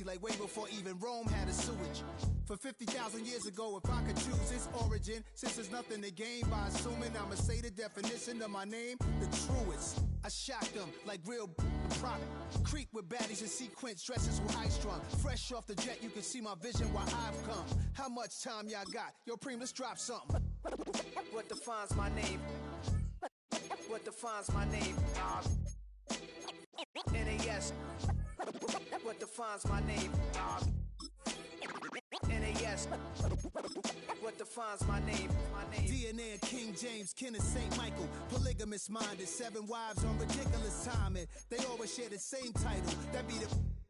like way before even Rome had a sewage. For 50,000 years ago, if I could choose its origin, since there's nothing to gain by assuming, I'ma say the definition of my name, the truest. I shocked them like real prop. Creep with baddies in sequence, dresses with high strung. Fresh off the jet, you can see my vision where I've come. How much time y'all got? Yo, Preem, let's drop something. What defines my name? What defines my name? NAS. What defines my name? NAS. What defines my name? DNA of King James, kin of St. Michael. Polygamous minded, 7 wives on ridiculous timing. They always share the same title. That be the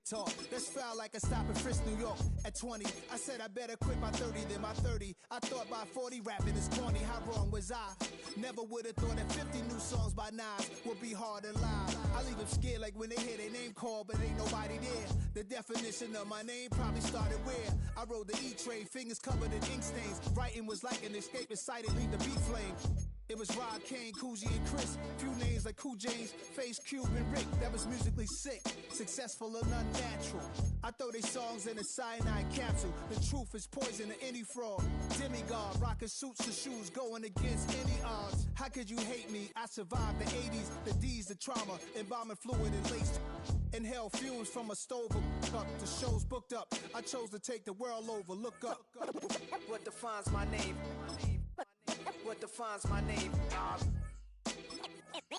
talk. That's foul like a stop in Frisk, New York. At 20, I said I better quit by 30 than by 30. I thought by 40 rapping is corny. How wrong was I? Never would have thought that 50 new songs by Nas would be hard to lie. I leave them scared like when they hear their name called, but ain't nobody there. The definition of my name probably started where I rode the E-train, fingers covered in ink stains. Writing was like an escape excited, leave the beat flame. It was Rod, Kane, Coogee, and Chris. Few names like Cool James, Face, Cube, and Rick. That was musically sick, successful and unnatural. I throw they songs in a cyanide capsule. The truth is poison to any fraud. Demigod, rocking suits and shoes, going against any odds. How could you hate me? I survived the 80s, the D's, the trauma, embalming fluid and laced. Inhale fumes from a stove up. The show's booked up. I chose to take the world over. Look up. What defines my name? What defines my name?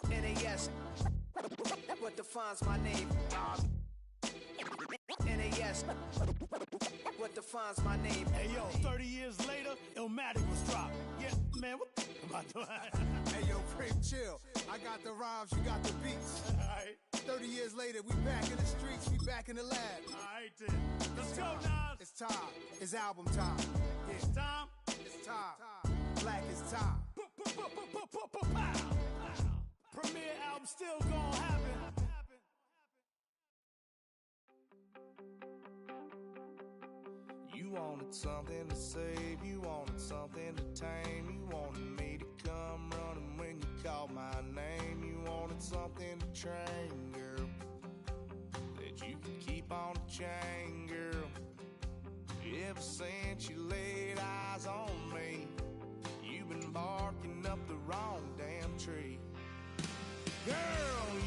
NAS. What defines my name? NAS. What defines my name? Hey yo, 30 years later, Illmatic was dropped. Yeah, man, what the am I doing? Hey yo, Preem, chill. I got the rhymes, you got the beats. Alright. 30 years later, we back in the streets, we back in the lab. Alright then. Let's go, Nas. It's time. It's album time. Yeah. It's time. It's time. Black is time. Premiere album still gonna happen. You wanted something to save, you wanted something to tame. You wanted me to come running when you called my name. You wanted something to train, girl, that you could keep on the chain, girl. Ever since you laid eyes on me, you've been barking up the wrong damn tree. Girl,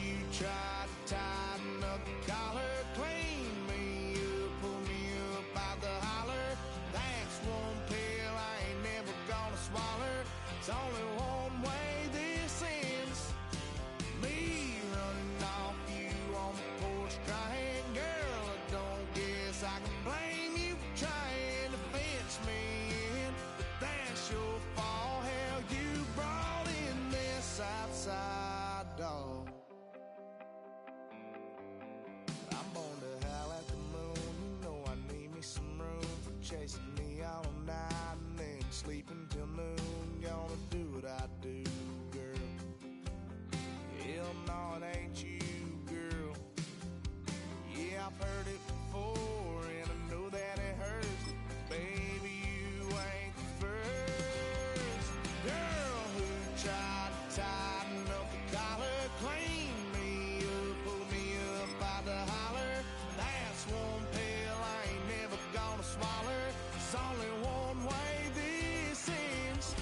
you tried to tighten up the collar, clean me up, pull me up out the holler. That's one pill I ain't never gonna swallow. It's only one way this ends. Me running off you on the porch crying. Girl, I don't guess I can blame you for trying to fence me in, but that's your fault. Hell, you brought in this outside dog. I'm born to howl at the moon. You know I need me some room for chasing me all night and then sleeping till noon. Gonna do what I do, girl. Hell no, it ain't you, girl. Yeah, I've heard it before and I know that it hurts. Baby, you ain't the first girl who tried to tighten up the collar, clean me up, pull me up out the holler. That's one pill I ain't never gonna swallow. It's only one way this ends.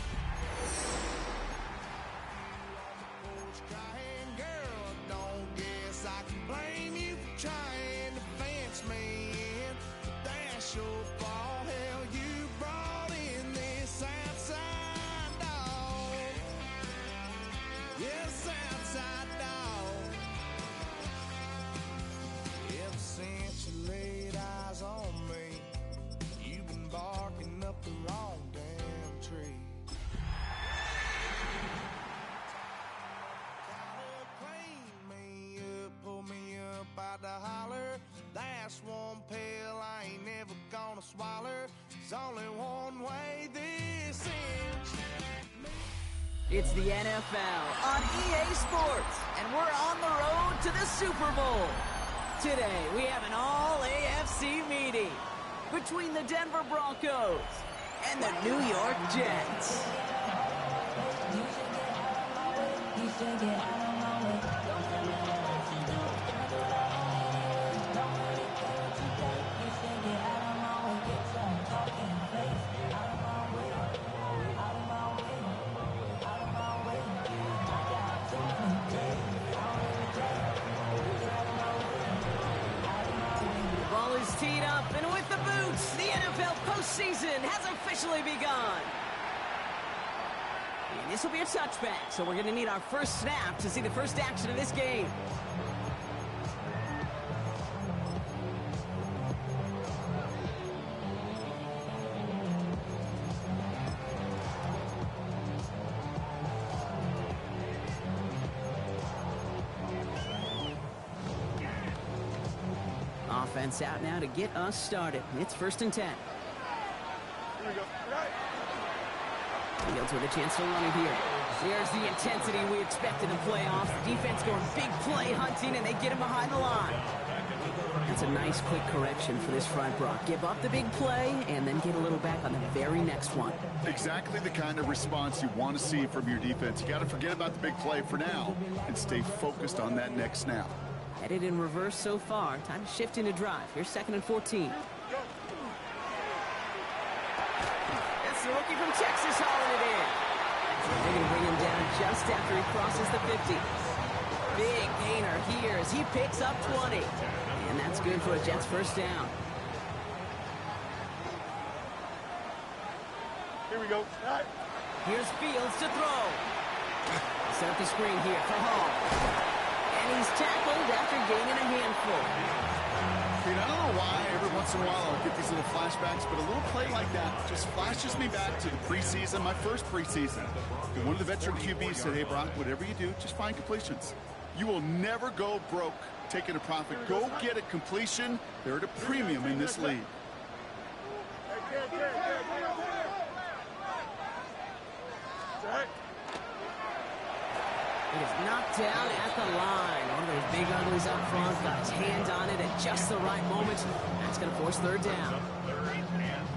Crying, girl, I don't guess I can blame you for trying to fence me in, but that's your fault. Hell, you brought in this outside dog. Yes, outside dog. Ever since you laid eyes on me, you've been barking up the wrong damn tree. Clean me up, pull me up out the holler. That's one pill I ain't never gonna swallow. There's only one way this ends. It's the NFL on EA Sports, and we're on the road to the Super Bowl. Today, we have an all-AFC meeting between the Denver Broncos and the New York Jets. teed up, and with the boots, the NFL postseason has officially begun. And this will be a touchback, so we're going to need our first snap to see the first action of this game. Offense out now to get us started. It's 1st and 10. Here we go. Fields with a chance to run it here. There's the intensity we expected in playoffs. The defense going big play hunting, and they get him behind the line. That's a nice quick correction for this front, Brock. Give up the big play and then get a little back on the very next one. Exactly the kind of response you want to see from your defense. You got to forget about the big play for now and stay focused on that next snap. Headed in reverse so far. Time to shift into drive. Here's 2nd and 14. That's the rookie from Texas hauling it in. They're going to bring him down just after he crosses the 50. Big gainer here as he picks up 20. And that's good for a Jets first down. Here we go. Here's Fields to throw. Set up the screen here for Hall. And he's tackled after gaining a handful. I don't know why every once in a while I'll get these little flashbacks, but a little play like that just flashes me back to the preseason, my first preseason. And one of the veteran QBs said, hey, Brock, whatever you do, just find completions. You will never go broke taking a profit. Go get a completion. They're at a premium in this league. It is knocked down at the line. One of those big uglies up front, got his hand on it at just the right moment. That's going to force 3rd down.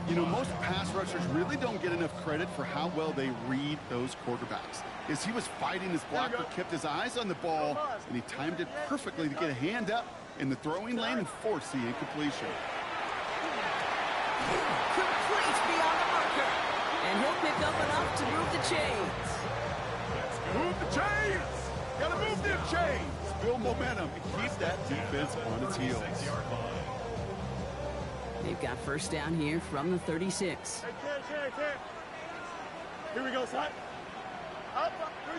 You know, most pass rushers really don't get enough credit for how well they read those quarterbacks. As he was fighting his blocker, kept his eyes on the ball, and he timed it perfectly to get a hand up in the throwing lane and force the incompletion. Complete beyond the marker. And he'll pick up enough to move the chains. Move the chains! Gotta move them chains! Build momentum and keep that defense on its heels. They've got first down here from the 36. Here we go, son. Up,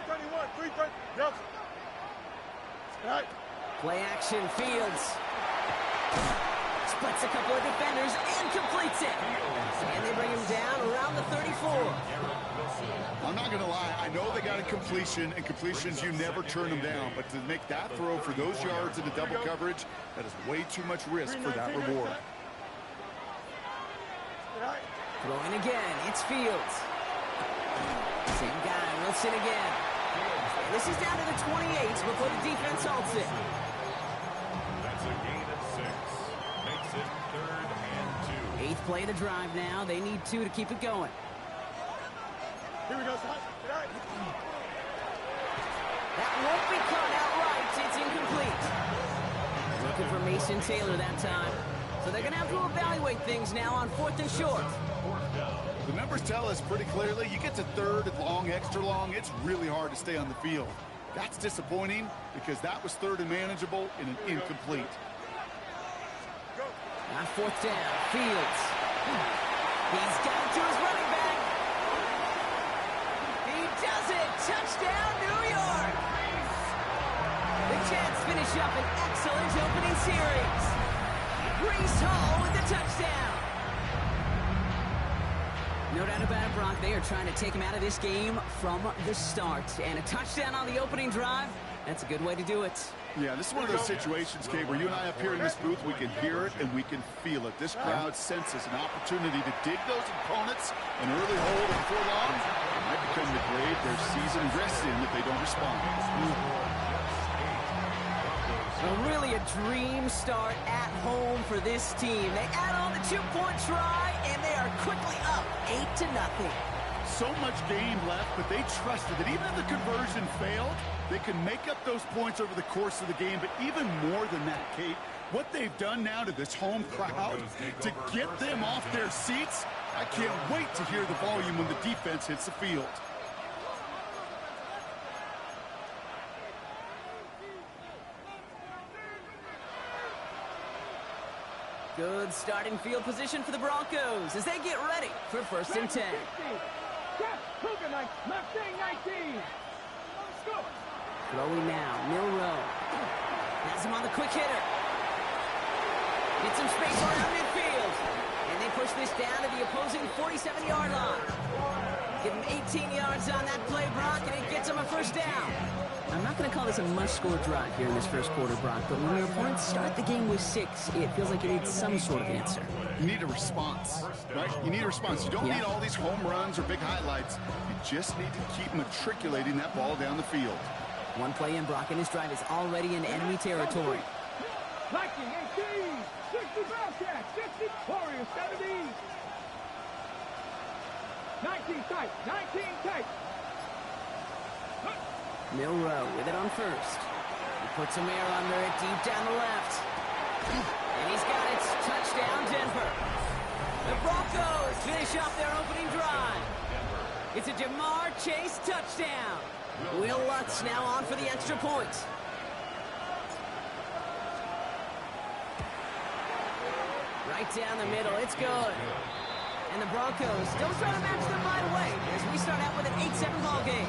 331, 330. Yep. Right. Play action, Fields. Splits a couple of defenders and completes it. And they bring him down around the 34. I'm not going to lie. I know they got a completion, and completions, you never turn them down. But to make that throw for those yards in the double coverage, that is way too much risk for that reward. Throwing again, it's Fields. Same guy, Wilson again. And this is down to the 28 before the defense halts it. That's a gain of 6. Makes it 3rd and 2. 8th play of the drive now. They need 2 to keep it going. Here we go, son. That won't be caught outright. It's incomplete. Looking for Mason Taylor that time. So they're going to have to evaluate things now on 4th and short. The numbers tell us pretty clearly, you get to 3rd and long, extra long, it's really hard to stay on the field. That's disappointing because that was 3rd and manageable in an incomplete. On 4th down, Fields. He's got it to his running back. He does it. Touchdown, New York. The Jets finish up an excellent opening series. Breece Hall with the touchdown. No doubt about it, Brock. They are trying to take him out of this game from the start. And a touchdown on the opening drive, that's a good way to do it. Yeah, this is one of those situations, Kay, where you and I up here in this booth, we can hear it and we can feel it. This crowd senses an opportunity to dig those opponents an early hole before long. It might become the grave their season rests in if they don't respond. Really a dream start at home for this team. They add on the 2-point try, and they are quickly up 8-0. So much game left, but they trusted that even if the conversion failed, they can make up those points over the course of the game. But even more than that, Kate, what they've done now to this home crowd to get them off their seats, I can't wait to hear the volume when the defense hits the field. Good starting field position for the Broncos as they get ready for 1st and 10. Throwing now, Milrow. Has him on the quick hitter. Get some space around midfield. And they push this down to the opposing 47-yard line. Give him 18 yards on that play, Brock, and it gets him a 1st down. I'm not going to call this a must-score drive here in this 1st quarter, Brock, but when your opponents start the game with 6, it feels like it needs some sort of answer. You need a response, right? You need a response. You don't need all these home runs or big highlights. You just need to keep matriculating that ball down the field. One play in, Brock, and his drive is already in enemy territory. 19 tight, 19 tight. Milrow with it on 1st. He puts some air under it deep down the left. And he's got it. Touchdown, Denver. The Broncos finish off their opening drive. It's a Jamar Chase touchdown. Will Lutz now on for the extra point. Right down the middle. It's good. And the Broncos still trying to match them right away as we start out with an 8-7 ball game.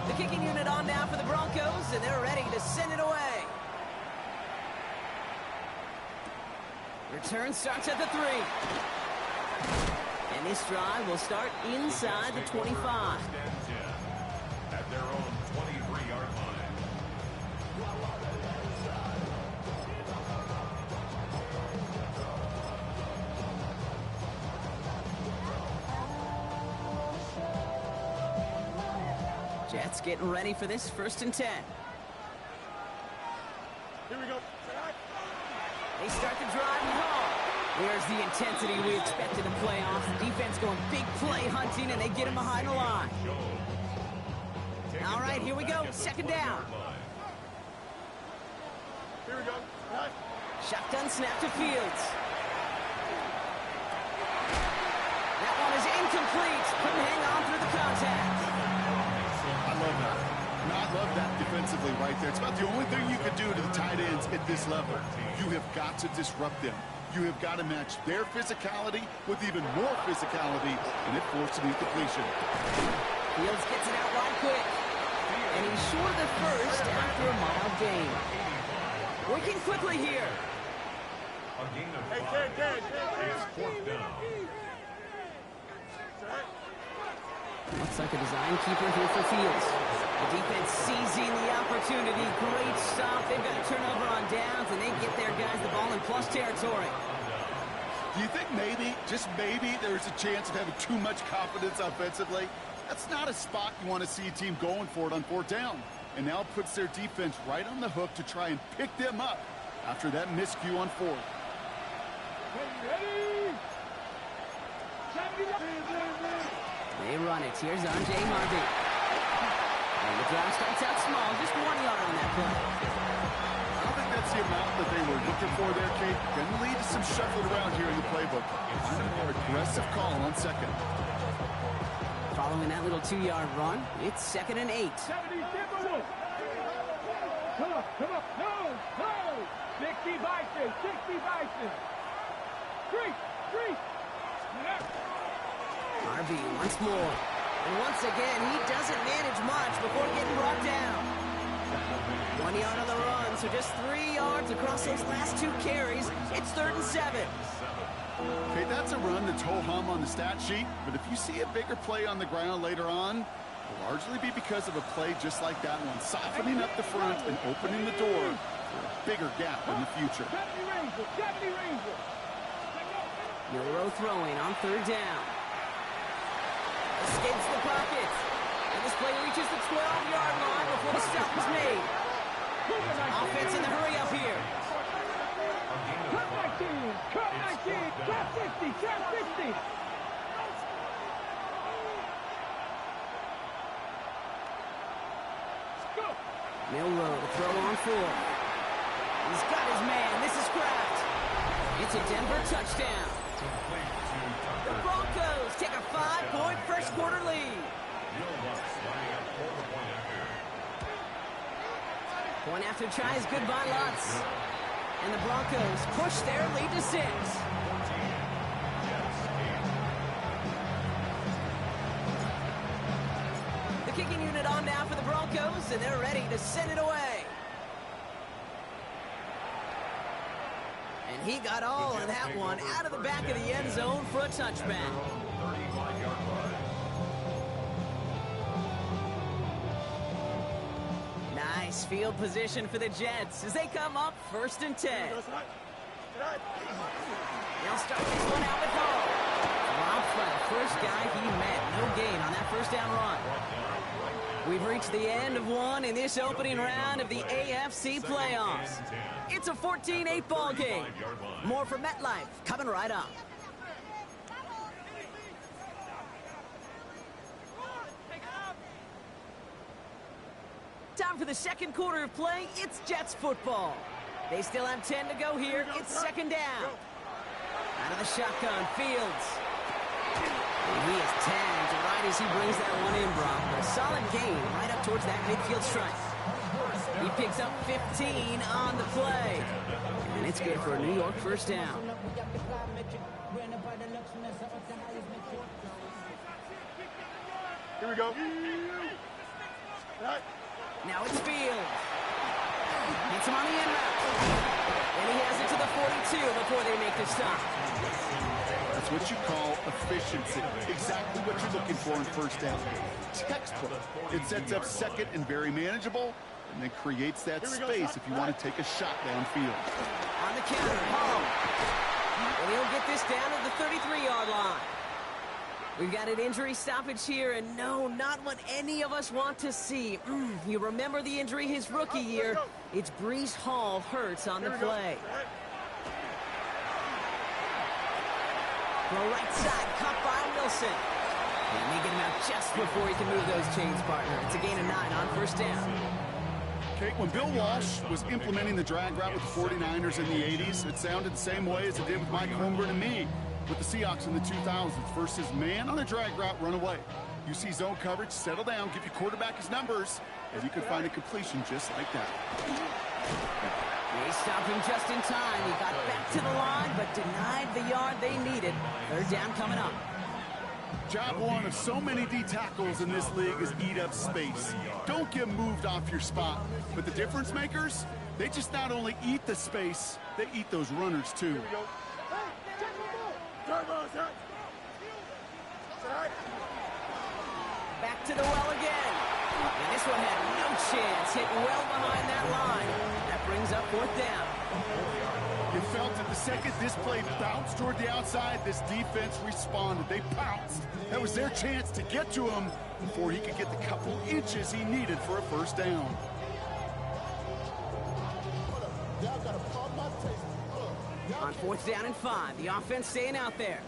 The kicking unit on now for the Broncos, and they're ready to send it away. Return starts at the 3. And this drive will start inside the 25. At their own 23-yard line. Jets getting ready for this 1st and 10. Here we go. They start the drive hard. There's the intensity we expected in playoffs. Defense going big play hunting, and they get him behind the line. All right, here we go. 2nd down. Here we go. Shotgun snap to Fields. That one is incomplete. Couldn't hang on through the contact. I love that. I love that defensively right there. It's about the only thing you can do to the tight ends at this level. You have got to disrupt them. You have got to match their physicality with even more physicality, and it forced an incompletion. Fields gets it out wide quick. And he's short of the 1st after a mild gain. Working quickly here. A gain of 5. It's 4th down. Looks like a design keeper here for Fields. The defense seizing the opportunity. Great stop. They've got a turnover on downs, and they get their guys the ball in plus territory. Do you think maybe, just maybe, there's a chance of having too much confidence offensively? That's not a spot you want to see a team going for it on 4th down. And now it puts their defense right on the hook to try and pick them up after that miscue on 4th. They run it. Here's R.J. Harvey. And the drive starts out small. Just 1 yard on that play. I don't think that's the amount that they were looking for there, Kate. Going to lead to some shuffling around here in the playbook. Find a more aggressive call on 2nd. Following that little 2-yard run, it's 2nd and 8. 70, come up, no, 60 Bison, 60 Bison. 3. Harvey once more. And once again, he doesn't manage much before getting brought down. 1 yard on the run, so just 3 yards across those last 2 carries. It's 3rd and 7. Okay, that's a run that's ho-hum on the stat sheet, but if you see a bigger play on the ground later on, it'll largely be because of a play just like that one, softening up the front and opening the door for a bigger gap in the future. Milrow throwing on 3rd down. Escapes the pocket. And this play reaches the 12-yard line before the stop is made. Offense in the hurry up here. Cut 19, cut 50, cut 50. Go. Milrow to throw on fourth. He's got his man. This is Kraft. It's a Denver touchdown. The Broncos take a 5-point first quarter lead. Point after tries good by Lutz. And the Broncos push their lead to 6. The kicking unit on now for the Broncos, and they're ready to send it away. And he got all of that one out of the back of the end zone for a touchback. Nice field position for the Jets as they come up 1st and 10. They'll start this one out with Hall. Dropped by the first guy he met. No gain on that first down run. We've reached the end of one in this opening round of the AFC playoffs. It's a 14-8 ball game. More from MetLife coming right up. Time for the second quarter of play. It's Jets football. They still have 10 to go here. It's 2nd down. Out of the shotgun, Fields. And he is tagged right as he brings that one in, Brock. A solid gain right up towards that midfield stripe. He picks up 15 on the play. And it's good for a New York first down. Here we go. Now it's Fields. Hits him on the end route. And he has it to the 42 before they make the stop. That's what you call efficiency. Exactly what you're looking for in first down. Textbook. It sets up second and very manageable, and then creates that space if you want to take a shot downfield. On the counter, Hall. And he'll get this down at the 33-yard line. We've got an injury stoppage here, and no, not what any of us want to see. You remember the injury his rookie year. It's Breece Hall hurts on the play. The right side, caught by Wilson. And they get him out just before he can move those chains, partner. It's a gain of 9 on first down. Okay, when Bill Walsh was implementing the drag route with the 49ers in the 80s, it sounded the same way as it did with Mike Holmgren and me with the Seahawks in the 2000s versus man on a drag route, run away. You see zone coverage, settle down, give your quarterback his numbers, and you can find a completion just like that. They stopped him just in time. He got back to the line, but denied the yard they needed. 3rd down coming up. Job one of so many D tackles in this league is eat up space. Don't get moved off your spot. But the difference makers, they just not only eat the space, they eat those runners too. Back to the well again. And this one had no chance. Hit well behind that line. That brings up 4th down. You felt it the second this play bounced toward the outside, this defense responded. They pounced. That was their chance to get to him before he could get the couple inches he needed for a first down. On 4th down and 5, the offense staying out there.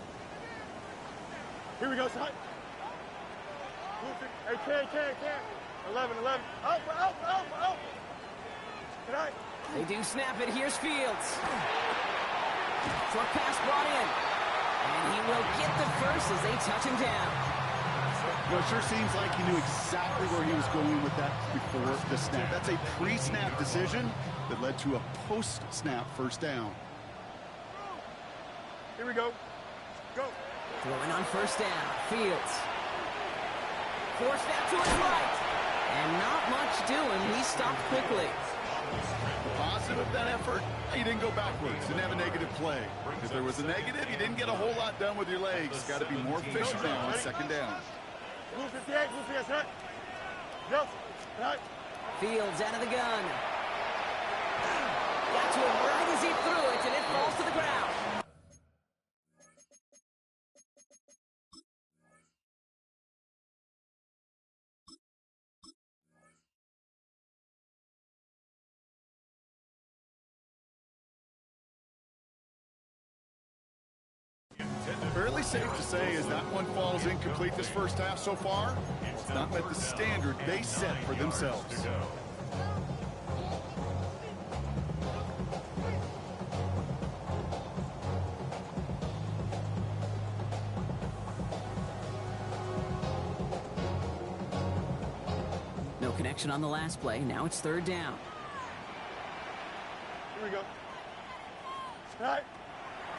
Here we go, son. Hey, can. 11. Out. Tonight. They do snap it. Here's Fields. Short pass brought in. And he will get the first as they touch him down. Well, it sure seems like he knew exactly where he was going with that before the snap. That's a pre-snap decision that led to a post-snap first down. Here we go. Go. Throwing on first down. Fields. Forced out to his right. And not much doing. He stopped quickly. The positive of that effort, you didn't go backwards. Didn't have a negative play. If there was a negative, you didn't get a whole lot done with your legs. Got to be more efficient now on 2nd down. Move 58, right? Yep. Right. Fields out of the gun. Got to him right as he threw it, and it falls to the ground. Fairly safe to say as that one falls incomplete this first half so far, it's not met the standard they set for themselves. action on the last play. Now it's third down. Here we go. All right.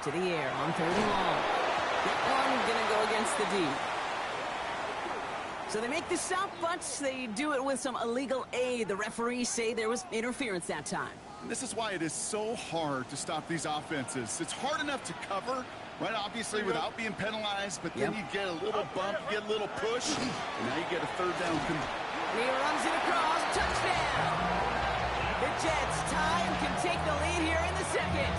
To the air on third and long. That one going to go against the D. So they make the stop, but they do it with some illegal aid. The referees say there was interference that time. And this is why it is so hard to stop these offenses. It's hard enough to cover, right, obviously, without being penalized, but then you get a little bump, you get a little push, and now you get a third down. He runs it across. Touchdown! The Jets tie and can take the lead here in the second.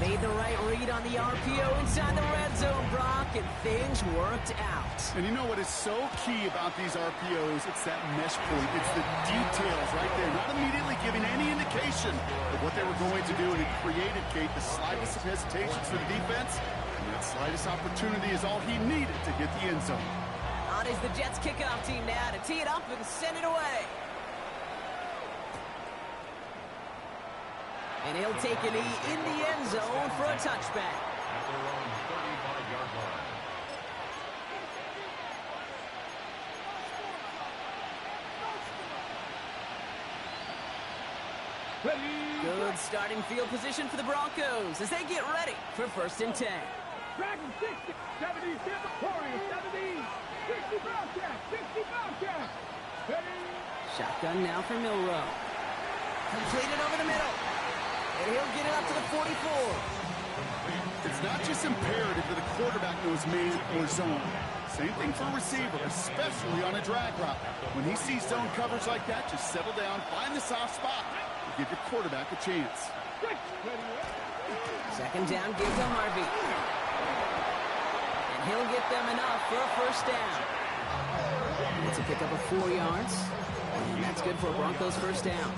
Made the right read on the RPO inside the red zone, Brock, and things worked out. And you know what is so key about these RPOs? It's that mesh point. It's the details right there. Not immediately giving any indication of what they were going to do, and it created, Kate, the slightest of hesitations for the defense. And that slightest opportunity is all he needed to hit the end zone. On is the Jets kickoff team now to tee it up and send it away. And he'll take a knee in the end zone for a touchback. At their own 35-yard line. Good starting field position for the Broncos as they get ready for 1st and 10. Dragon 60, 70, Warriors 70, 60 Bobcat, 60 Bobcat. Ready? Shotgun now for Milrow. Completed over the middle. And he'll get it up to the 44. It's not just imperative that the quarterback knows man or zone. Same thing for a receiver, especially on a drag route. When he sees zone coverage like that, just settle down, find the soft spot, and give your quarterback a chance. Second down, give to Harvey. And he'll get them enough for a 1st down. It's a pickup of 4 yards. And that's good for a Broncos 1st down.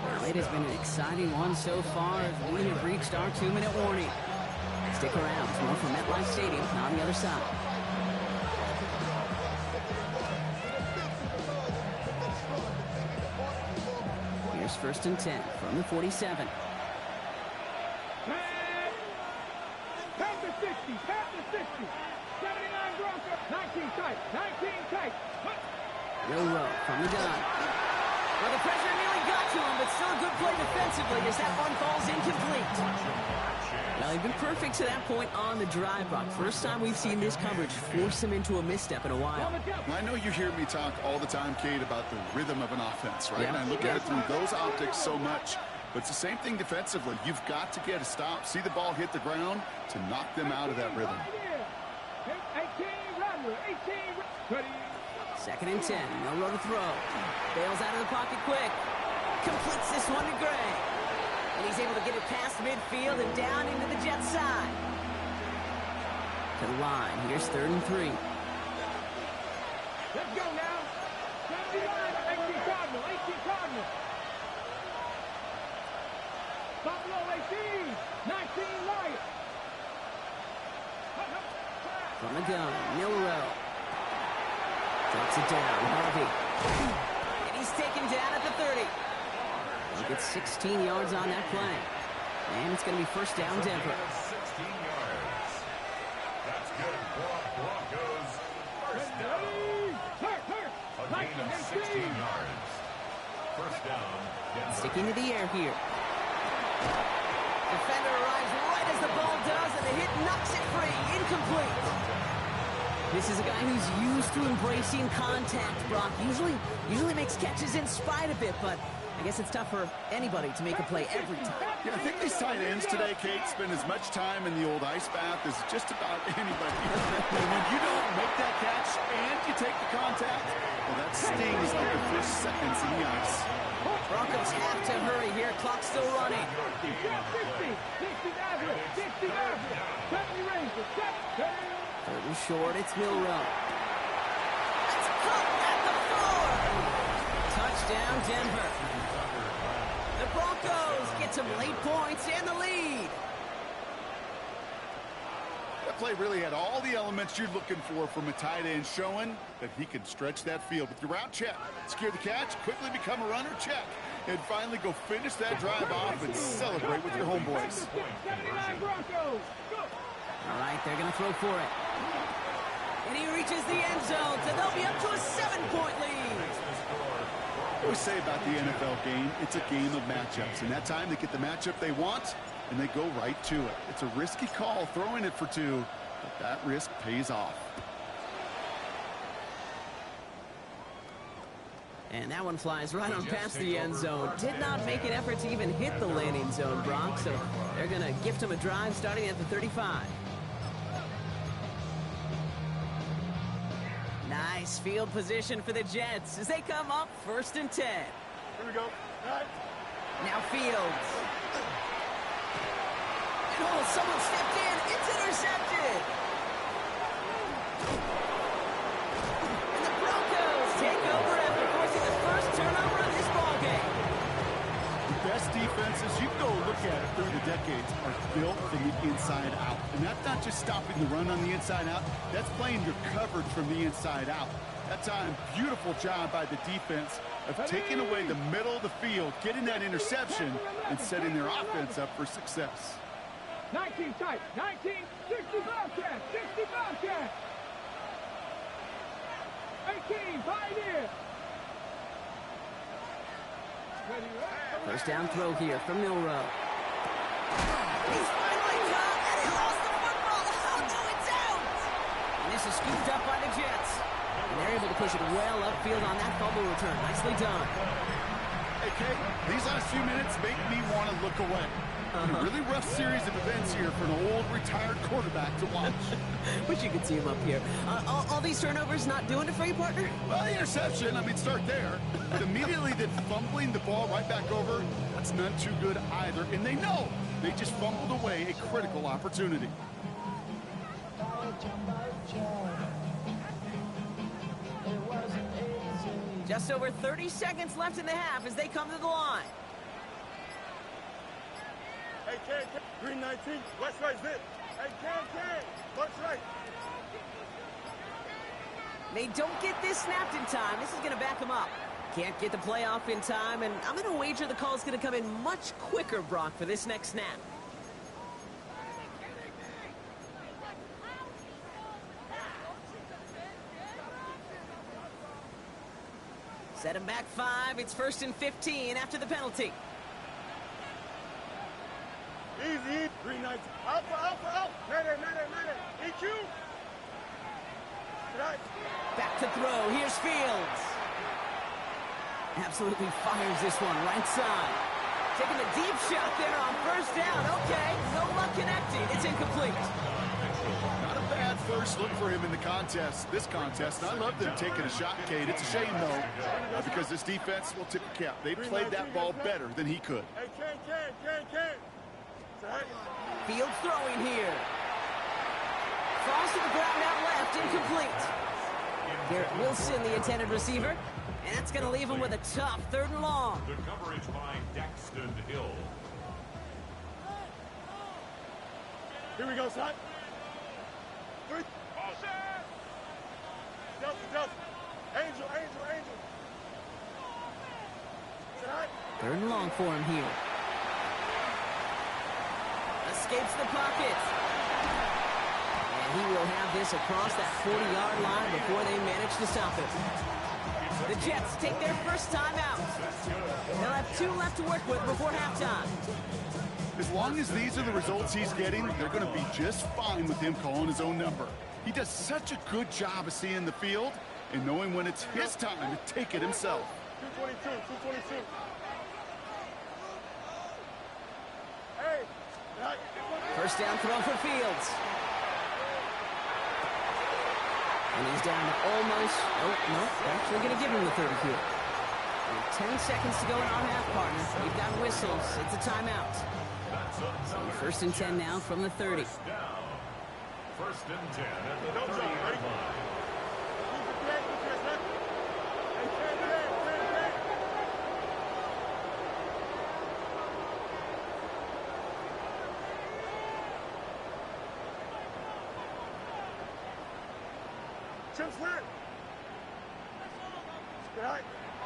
Well, it has been an exciting one so far as we have reached our 2-minute warning. Stick around. It's more from MetLife Stadium on the other side. Here's 1st and 10 from the 47. Past the 60, past the 60. 79 Broncos, 19 tight, 19 tight. Milrow from the gun. Well, the pressure nearly got to him, but still a good play defensively as that one falls incomplete. Well, they've been perfect to that point on the drive, Brock. First time we've seen this coverage force him into a misstep in a while. I know you hear me talk all the time, Kate, about the rhythm of an offense, right? Yeah. And I look at it through those optics so much. But it's the same thing defensively. You've got to get a stop, see the ball hit the ground to knock them out of that rhythm. 18, Rattler, 18, ready. 2nd and 10. Milrow to throw. Bails out of the pocket quick. Completes this one to Gray. And he's able to get it past midfield and down into the Jets side. To the line. Here's 3rd and 3. Let's go now. 79, 18 Cardinal, 18 Cardinal. Buffalo 18, 19 Lions. From the gun. Milrow. Drops it down. Harvey. And he's taken down at the 30. He gets 16 yards on that play. And it's going to be 1st down Denver. 16 yards. That's good for Broncos. 1st down. A gain of 16 yards. 1st down, Denver. Sticking to the air here. Defender arrives right as the ball does, and the hit knocks it free. Incomplete. This is a guy who's used to embracing contact, Brock. Usually makes catches in spite of it, but I guess it's tough for anybody to make a play every time. Yeah, I think these tight ends today, Kate, spend as much time in the old ice bath as just about anybody. And when you don't make that catch and you take the contact, well, that stings like the first seconds in the ice. Broncos have to hurry here. Clock's still running. 60, 60 average, 60 average. 70 Rangers, 70. 3rd and short, it's Milrow. It's caught at the 4. Touchdown, Denver. The Broncos get some late points and the lead. That play really had all the elements you're looking for from a tight end, showing that he can stretch that field. With your route, check. Secure the catch, quickly become a runner, check. And finally go finish that drive off and celebrate with your homeboys. 79 Broncos. Go. All right, they're going to throw for it. And he reaches the end zone, so they'll be up to a 7-point lead. I always say about the NFL game, it's a game of matchups. And that time they get the matchup they want, and they go right to it. It's a risky call throwing it for 2, but that risk pays off. And that one flies right on past the end zone. Did not make an effort to even hit the landing zone, Brock, so they're going to gift him a drive starting at the 35. Nice field position for the Jets as they come up 1st and 10. Here we go. Right. Now Fields. And oh, someone stepped in. It's intercepted. And the Broncos take over after forcing the first turnover of this ballgame. The best defenses, you can go look at it through the decades, are built from the inside out. And that's not just stopping the run on the inside out. That's playing your coverage from the inside out. That time, beautiful job by the defense of taking away the middle of the field, getting that interception, and setting their offense up for success. 19 tight. 19, 60 Bobcats. 60 Bobcats. 18, Pioneer. First down throw here from Milrow. He's finally caught, and he lost the football. Oh, no, it's out! And this is scooped up by the Jets. And they're able to push it well upfield on that fumble return. Nicely done. Hey, Kate, these last few minutes make me want to look away. A really rough series of events here for an old retired quarterback to watch. Wish you could see him up here. All these turnovers not doing it for you, partner? Well, the interception, I mean, start there. But immediately then fumbling the ball right back over, that's none too good either. And they know they just fumbled away a critical opportunity. Just over 30 seconds left in the half as they come to the line. Hey, Ken, green 19, west right zip. Hey, Ken, west right. They don't get this snapped in time. This is going to back them up. Can't get the play off in time, and I'm going to wager the call is going to come in much quicker, Brock, for this next snap. Set him back 5. It's 1st and 15 after the penalty. Easy, green 19. Out. Matter. EQ. Right. Back to throw. Here's Fields. Absolutely fires this one right side. Taking a deep shot there on 1st down. Okay, no luck connecting. It's incomplete. Not a bad first look for him in the contest, this contest. And I love them taking a shot, Kate. It's a shame, though, because this defense will tip the cap. They played that ball better than he could. Hey, Ken. Fields throwing here. Falls to the ground out left, incomplete. Garrett Wilson, the intended receiver, and that's going to leave him with a tough 3rd and long. The coverage by Daxton Hill. Here we go, son. Delta. Angel. 3rd and long for him here. Escapes the pocket. And he will have this across that 40-yard line before they manage to stop it. The Jets take their first time out. They'll have 2 left to work with before halftime. As long as these are the results he's getting, they're going to be just fine with him calling his own number. He does such a good job of seeing the field and knowing when it's his time to take it himself. 222. Hey. First down throw for Fields. And he's down to almost... Oh, no, they're actually going to give him the 30 here. And 10 seconds to go in our half, partner. We've got whistles. It's a timeout. So 1st and 10 now from the 30. 1st and 10 at the 30-yard line.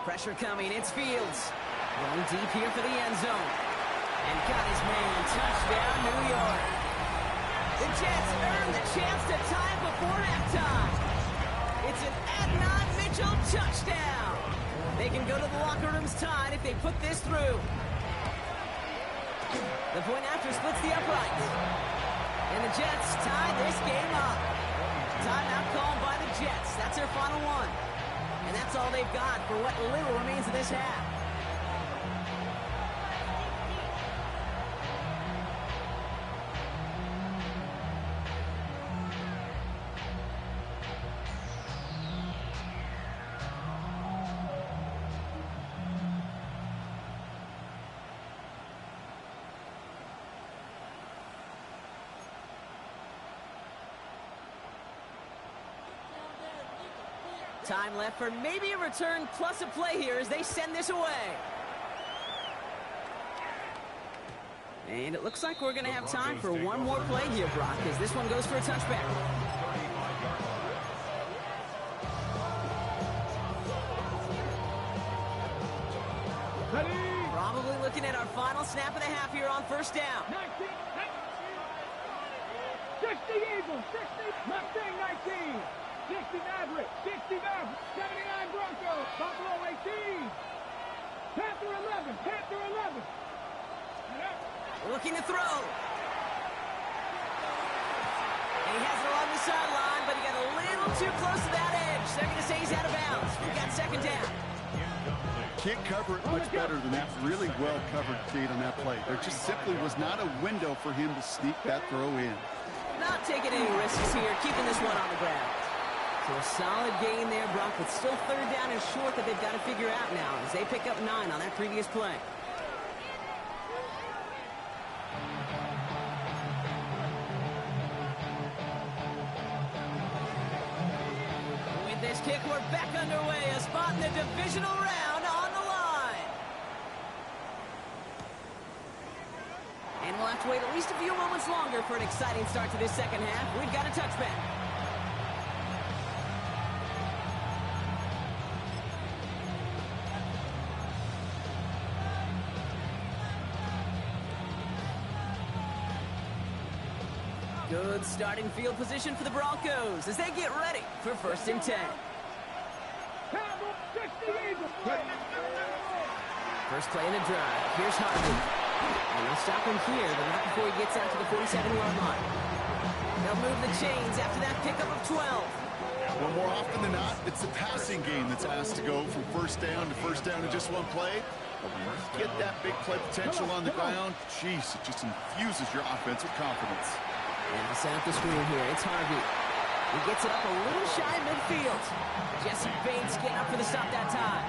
Pressure coming. It's Fields. Going deep here for the end zone. And got his man. Touchdown, New York. The Jets earn the chance to tie before halftime. Not Mitchell, touchdown. They can go to the locker rooms tied if they put this through. The point after splits the uprights. And the Jets tie this game up. Timeout called by the Jets. That's their final one. And that's all they've got for what little remains of this half. Time left for maybe a return plus a play here as they send this away. And it looks like we're going to have time for one more play here, Brock, as this one goes for a touchback. Probably looking at our final snap of the half here on first down. 60 Eagles, 60 Mustang 19. 60 Maverick, 60 Maverick, 79 Broncos, Buffalo 18, Panther 11, Panther 11. Looking to throw. And he has it along the sideline, but he got a little too close to that edge. They're going to say he's out of bounds. We've got second down. Can't cover it much better than that. Really well covered, Kate, on that play. There just simply was not a window for him to sneak that throw in. Not taking any risks here, keeping this one on the ground. So a solid gain there, Brock, but still third down and short that they've got to figure out now as they pick up 9 on that previous play. With this kick, we're back underway. A spot in the divisional round on the line. And we'll have to wait at least a few moments longer for an exciting start to this second half. We've got a touchback. Good starting field position for the Broncos as they get ready for first and 10. First play in a drive. Here's Harvey. And they'll stop him here, but not before he gets out to the 47-yard line. They'll move the chains after that pickup of 12. Well, more often than not, it's the passing game that's asked to go from first down in just one play. Get that big play potential on the ground. Jeez, it just infuses your offense with confidence. And to set up the screen here, it's Harvey. He gets it up a little shy midfield. Jesse Bates getting up for the stop that time.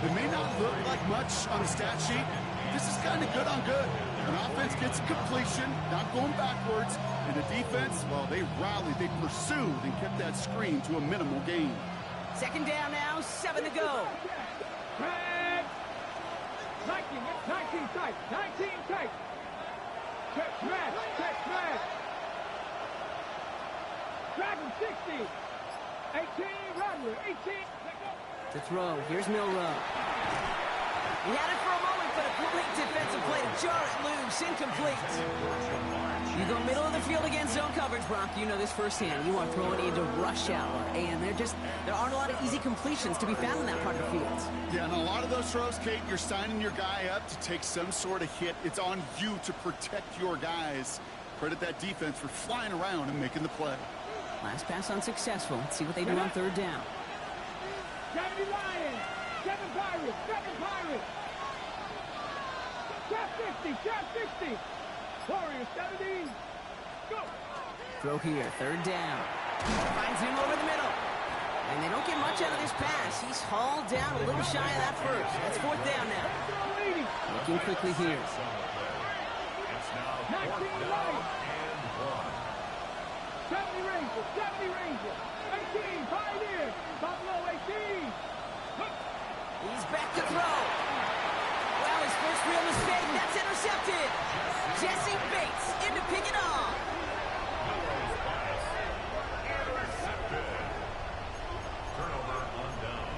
It may not look like much on the stat sheet. This is kind of good on good. An offense gets completion, not going backwards. And the defense, well, they rallied, they pursued, and kept that screen to a minimal gain. Second down now, 7 to go. 19 tight, 19 tight. Catch smash. Dragon 60. 18, Rodler, 18. To throw, here's Milrow. He had it for a moment, but a complete defensive play to jar it loose, incomplete. You go middle of the field against zone coverage, Brock. You know this firsthand. You are throwing into rush hour, and there aren't a lot of easy completions to be found in that part of the field. Yeah, and a lot of those throws, Kate, you're signing your guy up to take some sort of hit. It's on you to protect your guys. Credit that defense for flying around and making the play. Last pass unsuccessful. Let's see what they do on third down. 70 Lions, 7 Pirates, 7 Pirates. Trap 60. Warriors 70. Go. Throw here, third down. Finds him over the middle. And they don't get much out of this pass. He's hauled down a little shy of that first. That's fourth down now. Looking quickly here. 19 Lions. 70 Rangers, 18 Pioneers, Buffalo 18. He's back to throw. Well, his first real mistake, that's intercepted. Jesse Bates in to pick it off. Turnover on down.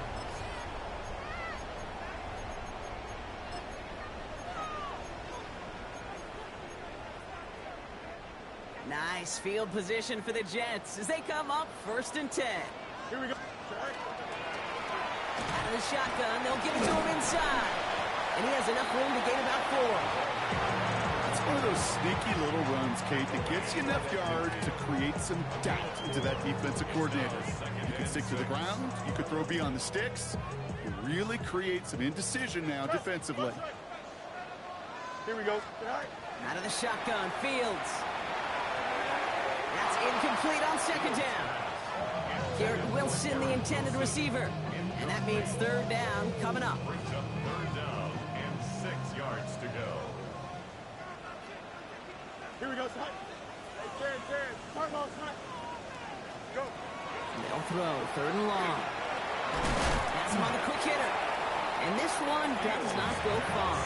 Nice field position for the Jets as they come up first and 10. Here we go. Out of the shotgun, they'll give it to him inside. And he has enough room to gain about 4. It's one of those sneaky little runs, Kate, that gets you enough yards to create some doubt into that defensive coordinator. You can stick to the ground. You could throw beyond the sticks. You really create some indecision now defensively. Here we go. Out of the shotgun, Fields. That's incomplete on second down. Garrett Wilson, the intended receiver. And that means third down coming up. Brings up third down and 6 yards to go. Here we go, son. Hey, Terrence. Carlos, son. Go. They'll throw, third and long. That's him on the quick hitter. And this one does not go far.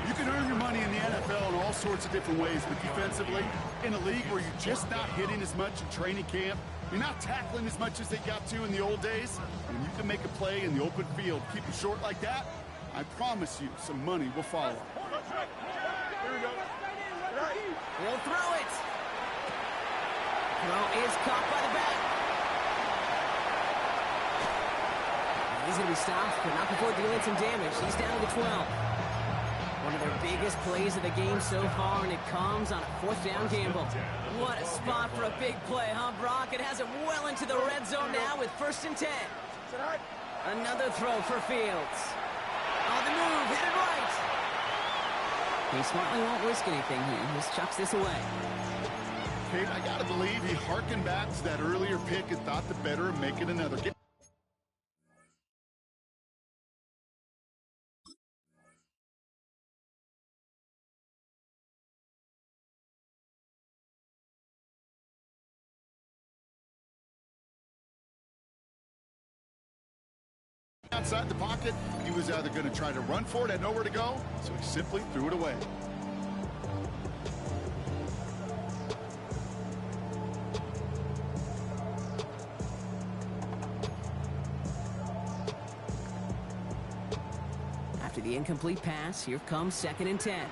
You can earn your money in the NFL in all sorts of different ways, but defensively, in a league where you're just not hitting as much in training camp, you're not tackling as much as they got to in the old days, and you can make a play in the open field. Keep it short like that, I promise you some money will follow. Here we go. He'll throw it. Throw is caught by the back. He's going to be stopped, but not before dealing some damage. He's down to the 12. One of their biggest plays of the game so far, and it comes on a 4th down gamble. What a spot for a big play, huh, Brock? It has him well into the red zone now with 1st and 10. Another throw for Fields. On the move, hit it right. He smartly won't risk anything here. He just chucks this away. Kate, I gotta believe he harkened back to that earlier pick and thought the better and make it another. Outside the pocket, he was either going to try to run for it, had nowhere to go, so he simply threw it away. After the incomplete pass, here comes 2nd and 10. Here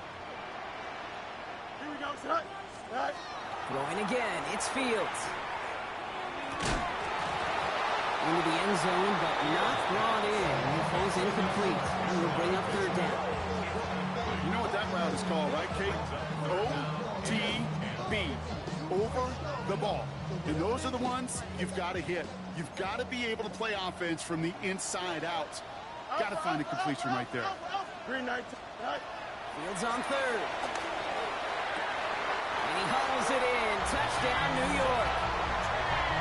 we go, son. Right. Throwing again, it's Fields. Into the end zone, but not brought in. He falls incomplete, and will bring up third down. You know what that route is called, right, Kate? OTB, over the ball. And those are the ones you've got to hit. You've got to be able to play offense from the inside out. Got to find a completion right there. Green 19. Fields on third. And he hauls it in. Touchdown, New York.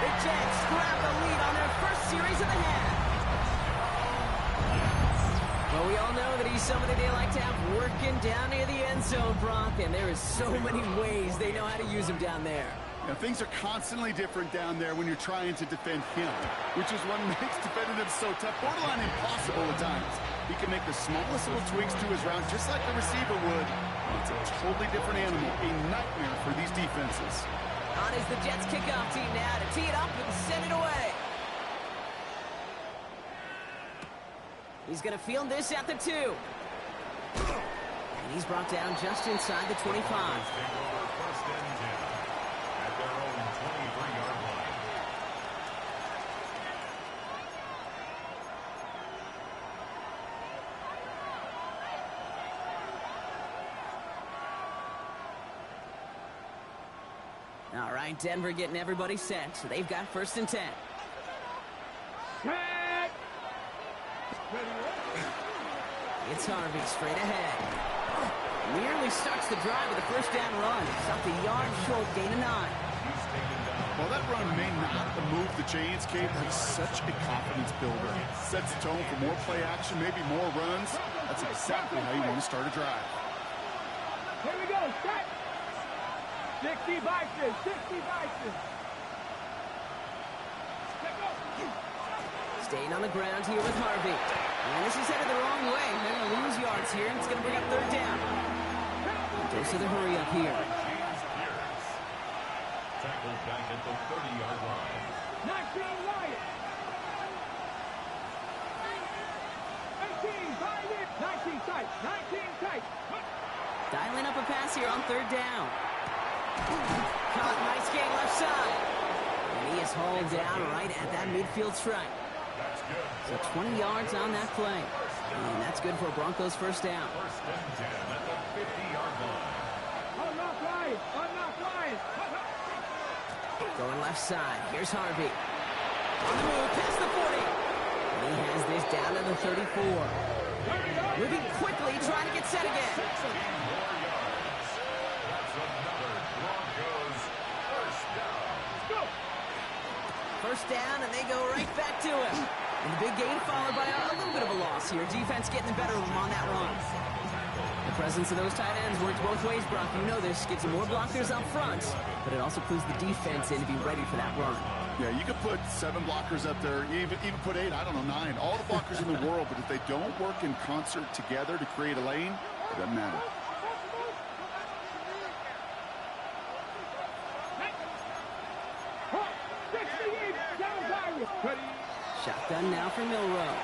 The Jets grab the lead on their first series of the half. Well, we all know that he's somebody they like to have working down near the end zone, Brock, and there is so many ways they know how to use him down there. Now, things are constantly different down there when you're trying to defend him, which is what makes defending him so tough, borderline impossible at times. He can make the smallest little tweaks to his route just like a receiver would. It's a totally different animal, a nightmare for these defenses. On is the Jets kickoff team now to tee it up and send it away. He's going to field this at the 2. And he's brought down just inside the 25. First and 10 at their own 23-yard line. All right, Denver getting everybody set. So they've got 1st and 10. It's Harvey straight ahead. Nearly starts the drive with a 1st down run. Stopped a yard short, gain of 9. While that run may not have moved the chains, Kate, that's such a confidence builder. Sets the tone for more play action, maybe more runs. That's exactly how you want to start a drive. Here we go, set. 60 boxes, 60 boxes. Staying on the ground here with Harvey. And this is headed the wrong way. They're going to lose yards here, and it's going to bring up 3rd down. Goes to the hurry up here. Tackled back at the 30-yard line. 19 Lions. 18, buy it. 19 tight, 19 tight. Dialing up a pass here on 3rd down. Caught, nice gain left side. And he is hauled down right at that midfield stripe. That's So 20 yards on that play. And that's good for a Broncos first down. First and 10 at the 50-yard line. I'm not flying. I'm not flying. Going left side. Here's Harvey. On the move, past the 40. And he has this down to the 34. Moving quickly, trying to get set again. 16 more yards. That's another Broncos first down. Let's go. First down, and they go right back to him. And the big gain followed by a little bit of a loss here. Defense getting the better of them on that run. The presence of those tight ends works both ways, Brock. You know this. Gives them more blockers up front, but it also clues the defense in to be ready for that run. Yeah, you could put 7 blockers up there, even put 8, I don't know, 9. All the blockers in the world, but if they don't work in concert together to create a lane, it doesn't matter. Shotgun now for Milrow.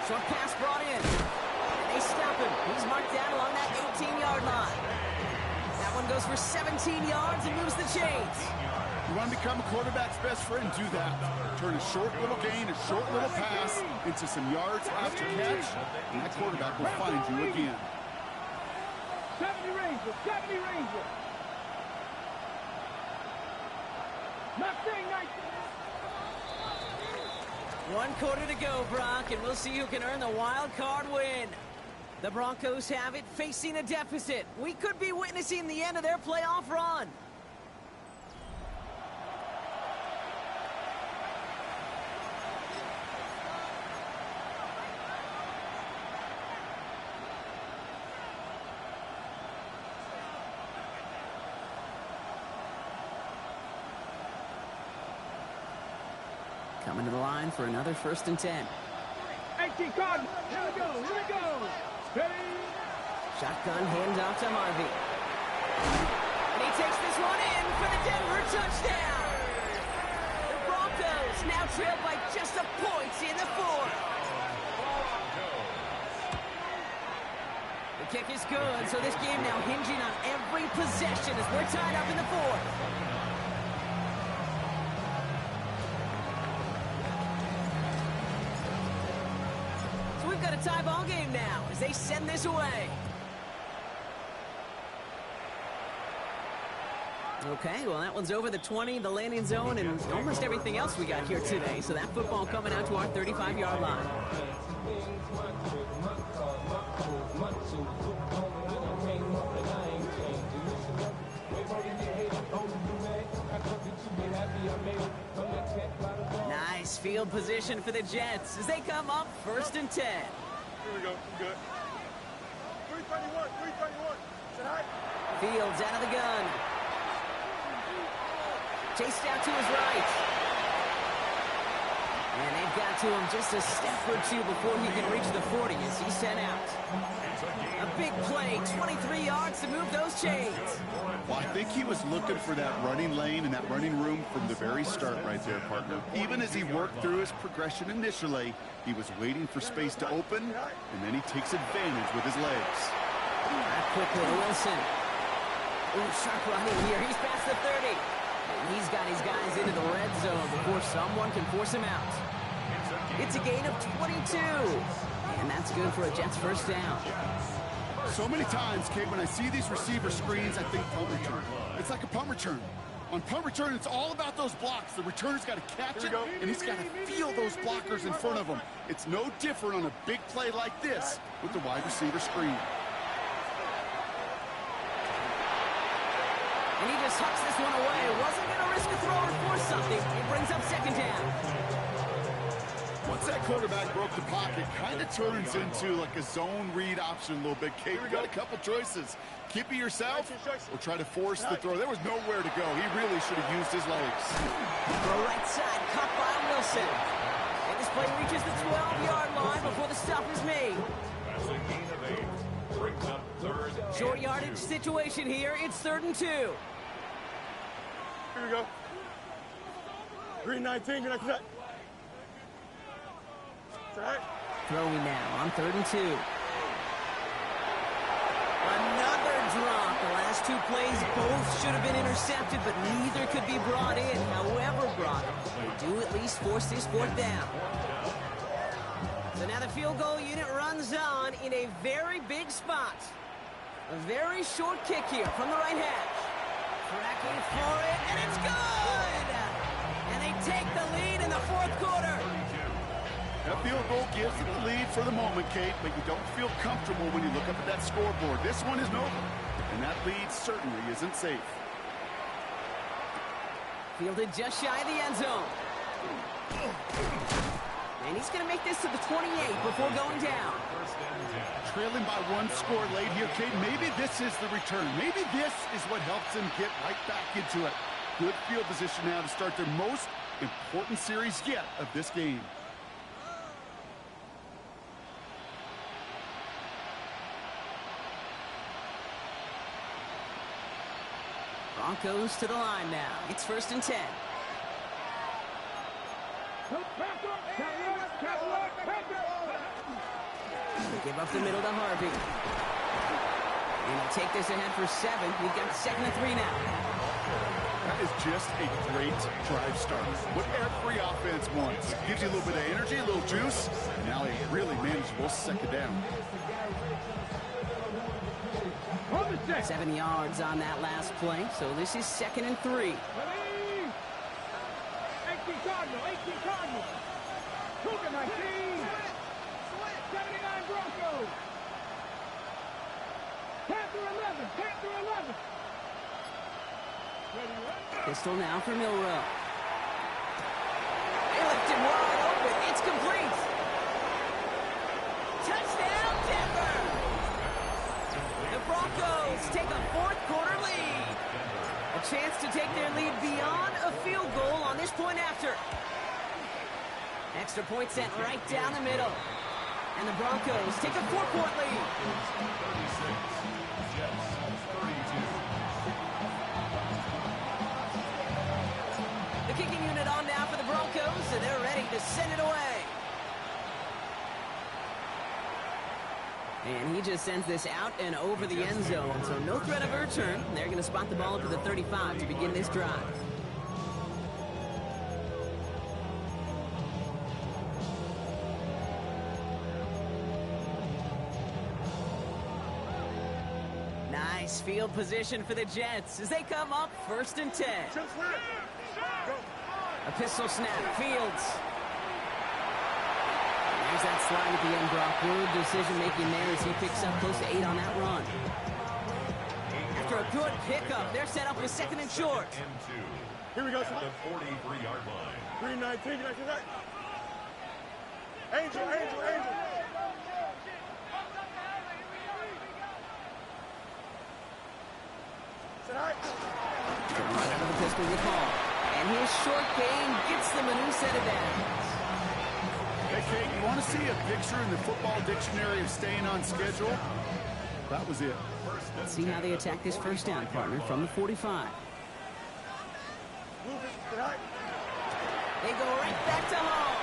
Short pass brought in. And they stop him. He's marked down along that 18-yard line. That one goes for 17 yards and moves the chains. You want to become a quarterback's best friend, do that. Turn a short little gain, a short little pass into some yards after catch, and that quarterback will find you again. 70 Rangers, 70 Rangers. Mustang 19. 1 quarter to go, Brock, and we'll see who can earn the wild card win. The Broncos have it, facing a deficit. We could be witnessing the end of their playoff run. Coming to the line for another 1st and 10. 18 card. Here we go. Here we go. Ready. Shotgun handoff to Harvey. And he takes this one in for the Denver touchdown. The Broncos now trail by just a point in the 4th. The kick is good, so this game now hinging on every possession as we're tied up in the 4th. We've got a tie ball game now as they send this away. Okay, well, that one's over the 20, the landing zone, and almost everything else we got here today. So that football coming out to our 35-yard line. Nice field position for the Jets as they come up 1st and 10. Here we go. Good. 321. 321. Fields out of the gun. Chased out to his right. And they've got to him just a step or two before he can reach the 40 as he's sent out. A big play, 23 yards to move those chains. Well, I think he was looking for that running lane and that running room from the very start right there, partner. Even as he worked through his progression initially, he was waiting for space to open, and then he takes advantage with his legs. Quickly, Wilson. Ooh, sharp running here. He's past the 30. And he's got his guys into the red zone before someone can force him out. It's a gain of 22. And that's good for a Jets first down. So many times, Kate, when I see these receiver screens, I think punt return. It's like a punt return. On punt return, it's all about those blocks. The returner's got to catch it, and he's got to feel those blockers in front of him. It's no different on a big play like this with the wide receiver screen. And he just hucks this one away. Wasn't going to risk a throw or force something. It brings up 2nd down. Once that quarterback broke the pocket, kind of turns into like a zone read option a little bit. Kate, you got a couple choices. Keep it yourself or try to force the throw. There was nowhere to go. He really should have used his legs. Throw right side, caught by Wilson. And this play reaches the 12-yard line before the stop is made. That's a gain of 8. Brings up 3rd. Short yardage situation here. It's 3rd and 2. Here we go. 319. Good luck. Throwing now on 3rd and 2. Another drop. The last 2 plays both should have been intercepted, but neither could be brought in. However, Brock, they do at least force this 4th down. So now the field goal unit runs on in a very big spot. A very short kick here from the right hash. Tracking for it, and it's good! And they take the lead in the fourth quarter. That field goal gives them the lead for the moment, Kate, but you don't feel comfortable when you look up at that scoreboard. This one isn't over, and that lead certainly isn't safe. Fielded just shy of the end zone. And he's going to make this to the 28 before going down. Trailing by one score late here, Kate. Maybe this is the return. Maybe this is what helps them get right back into it. Good field position now to start their most important series yet of this game. Broncos to the line now. It's 1st and 10. They give up the middle to Harvey. And he'll take this ahead for 7. We've got 2nd and 3 now. That is just a great drive start. What every offense wants. Gives you a little bit of energy, a little juice. And now a really manageable 2nd down. 7 yards on that last play, so this is 2nd and 3. 18 Cardinal. Cougar 19. 79 Broncos. Panther 11. Pistol now for Milrow. They left him wide open. It's complete. Touchdown, Denver. The Broncos take a fourth quarter lead. A chance to take their lead beyond a field goal on this point after. Extra point sent right down the middle. And the Broncos take a 4-point lead. 36, Jets 32. The kicking unit on now for the Broncos, and they're ready to send it away. And he just sends this out and over the end zone, so no threat of a return. They're going to spot the ball up to the 35 to begin this drive. Nice field position for the Jets as they come up 1st and 10. A pistol snap, Fields. There's that slide at the end, Brock. Good decision-making there as he picks up close to 8 on that run. After a good pickup, they're set up with 2nd and short. Here we go, At the 43-yard line. 319, right. Angel. Right out of the pistol with Hall. And his short gain gets them a new set of downs. Hey, Kate, you want to see a picture in the football dictionary of staying on schedule? That was it. Let's see how they attack this first down, partner, from the 45. They go right back to Hall.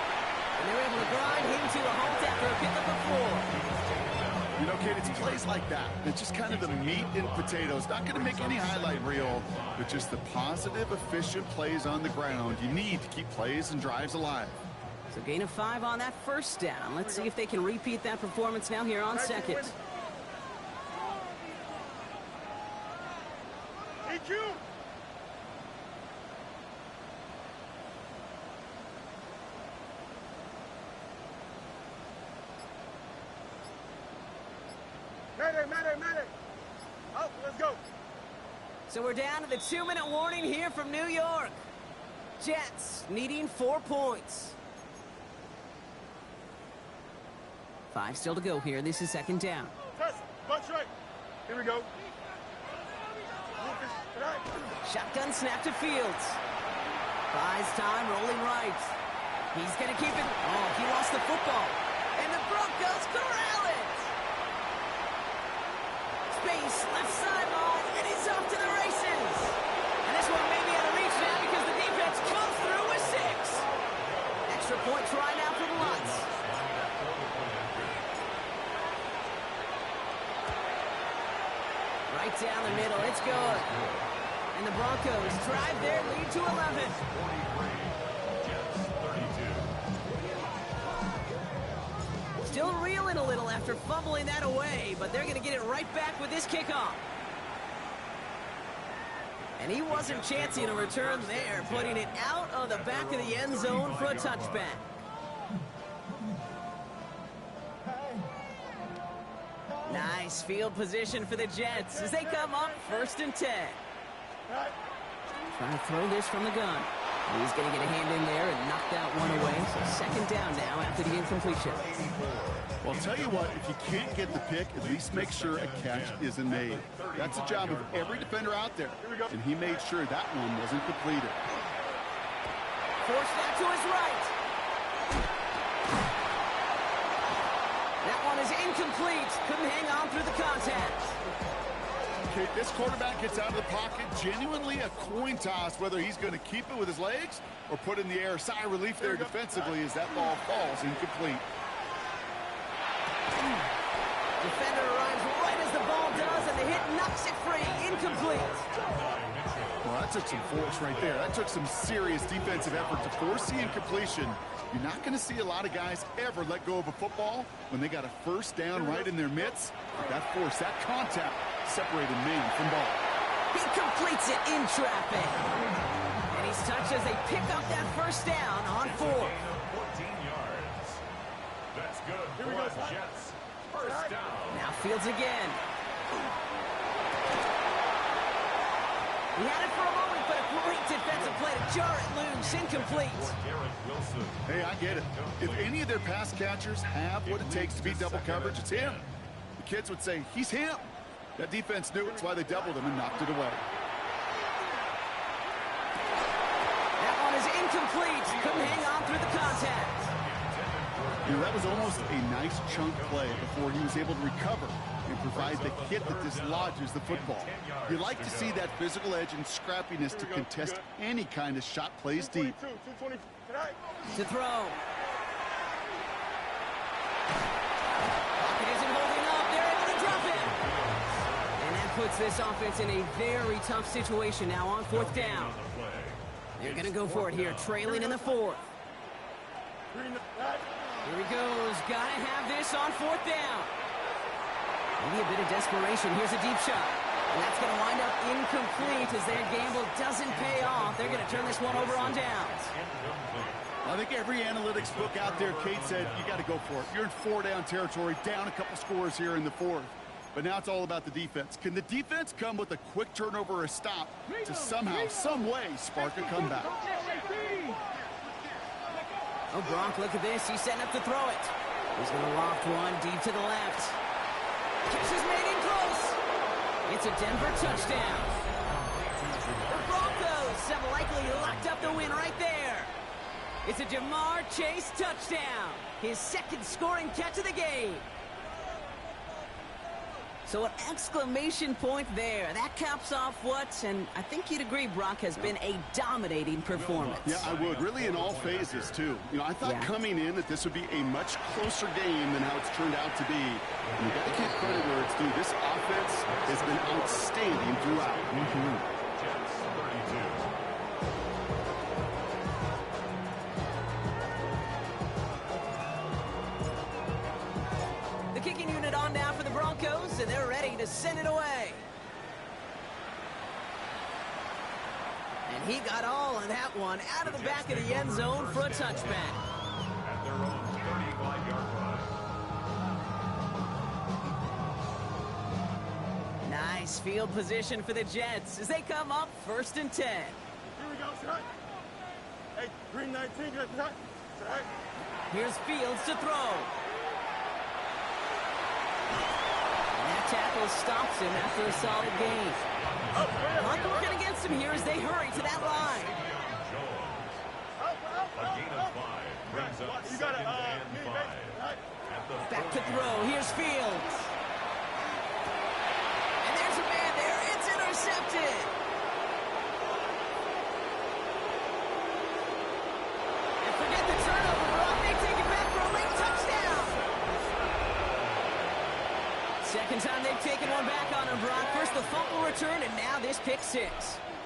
And they're able to grind him to a halt after a pickup of 4. You know, Kate, it's plays like that. It's just kind of the meat and potatoes. Not going to make any highlight reel, but just the positive, efficient plays on the ground. You need to keep plays and drives alive. So gain of 5 on that first down. Let's see if they can repeat that performance now here on 2nd. EQ. Mayday. Oh, let's go. So we're down to the 2-minute warning here from New York. Jets needing 4 points. 5 still to go here. This is 2nd down. Test. Bunch right. Here we go. Shotgun snap to Fields. Buys time, rolling right. He's going to keep it. Oh, he lost the football. And the Broncos corral it. Space, left sideline, and he's off to the races. And this one may be out of reach now because the defense comes through with 6. Extra point try now for the Lutz. Right down the middle, it's good. And the Broncos drive their lead to 11. 43, Jets 32. Still reeling a little after fumbling that away, but they're going to get it right back with this kickoff. And he wasn't chancing a return there, putting it out of the back of the end zone for a touchback. Nice field position for the Jets as they come up 1st and 10. Trying to throw this from the gun. He's going to get a hand in there and knock that one away. So 2nd down now after the incompletion. Well, I'll tell you what, if you can't get the pick, at least make sure a catch isn't made. That's the job of every defender out there. And he made sure that one wasn't completed. Forced that to his right. That one is incomplete. Couldn't hang on through the contact. Okay, this quarterback gets out of the pocket. Genuinely a coin toss whether he's going to keep it with his legs or put it in the air. Sigh of relief there defensively as that ball falls incomplete. Defender arrives right as the ball does, and the hit knocks it free. Incomplete. Well, that took some force right there. That took some serious defensive effort to force the incompletion. You're not going to see a lot of guys ever let go of a football when they got a 1st down right in their midst. That force, that contact, separated man from ball. He completes it in traffic. And he's touched as they pick up that 1st down on 4. 14 yards. That's good. Here we go, Jets. 1st down. Now Fields again. He had it for a moment, but a great defensive play to jar it loose. Incomplete. Hey, I get it. If any of their pass catchers have what it takes to beat double coverage, it's him. The kids would say, he's him. That defense knew it's why they doubled him and knocked it away. That one is incomplete. Couldn't hang on through the contact. You know, that was almost a nice chunk play before he was able to recover and provide the hit that dislodges the football. You like to see that physical edge and scrappiness to contest any kind of shot plays deep. To throw. Pocket isn't holding up. They're able to drop it. And that puts this offense in a very tough situation now on 4th down. They're going to go for it here, trailing in the 4th. Here he goes. Got to have this on 4th down. Maybe a bit of desperation. Here's a deep shot. And that's going to wind up incomplete as their gamble doesn't pay off. They're going to turn this one over on downs. I think every analytics book out there, Kate said, you got to go for it. You're in 4-down territory, down a couple scores here in the 4th. But now it's all about the defense. Can the defense come with a quick turnover or a stop to somehow, some way, spark a comeback? Oh, Gronk, look at this. He's setting up to throw it. He's going to loft one deep to the left. Catch is made in close. It's a Denver touchdown. The Broncos have likely locked up the win right there. It's a Jamar Chase touchdown. His 2nd scoring catch of the game. So an exclamation point there. That caps off what, and I think you'd agree, Brock, has been a dominating performance. Yeah, I would. Really in all phases, too. You know, I thought coming in that this would be a much closer game than how it's turned out to be. And you got to give credit where it's due. This offense has been outstanding throughout. Kicking unit on now for the Broncos, and they're ready to send it away. And he got all of that one out of the back of the end zone for a touchback. At their own 35-yard line. Nice field position for the Jets as they come up 1st and 10. Here we go, son. Hey, green 19, good shot. Here's Fields to throw. Tackle stops him after a solid gain. Clock working against him here as they hurry to that line. A gain of 5 brings up 2nd and 5. Back to throw. Here's Fields. And there's a man there. It's intercepted. And forget the turnover, Brock. They take it back for a late touchdown. 2nd time they've taken one back on him, Brock. First the fumble return, and now this pick 6.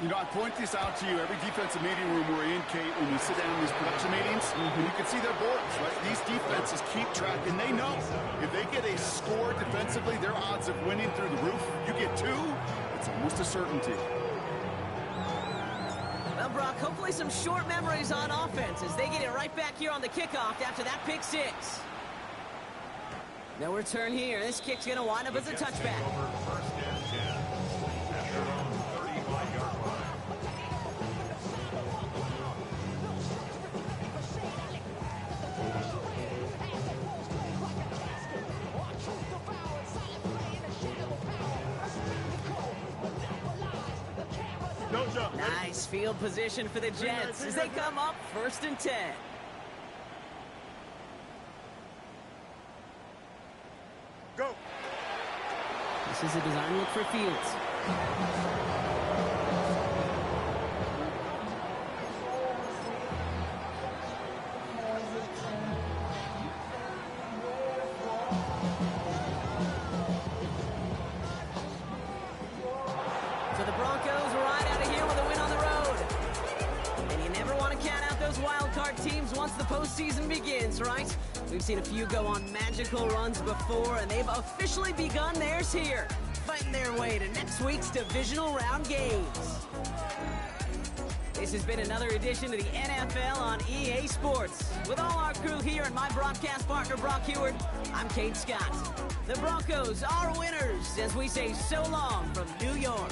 You know, I point this out to you every defensive meeting room we're in, Kate, when we sit down in these production meetings, and you can see their boards, right? These defenses keep track, and they know if they get a score defensively, their odds of winning through the roof. You get 2, it's almost a certainty. Well, Brock, hopefully some short memories on offense as they get it right back here on the kickoff after that pick 6. No return here. This kick's going to wind up as a touchback. First and 10 at their own 35-yard line. Nice field position for the Jets as they come up 1st and 10. Go. This is a design look for Fields. So the Broncos right out of here with a win on the road. And you never want to count out those wild card teams once the postseason begins, right? We've seen a few go on magical runs before, and they've officially begun theirs here, fighting their way to next week's divisional round games. This has been another edition of the NFL on EA Sports. With all our crew here and my broadcast partner, Brock Heward, I'm Kate Scott. The Broncos are winners as we say so long from New York.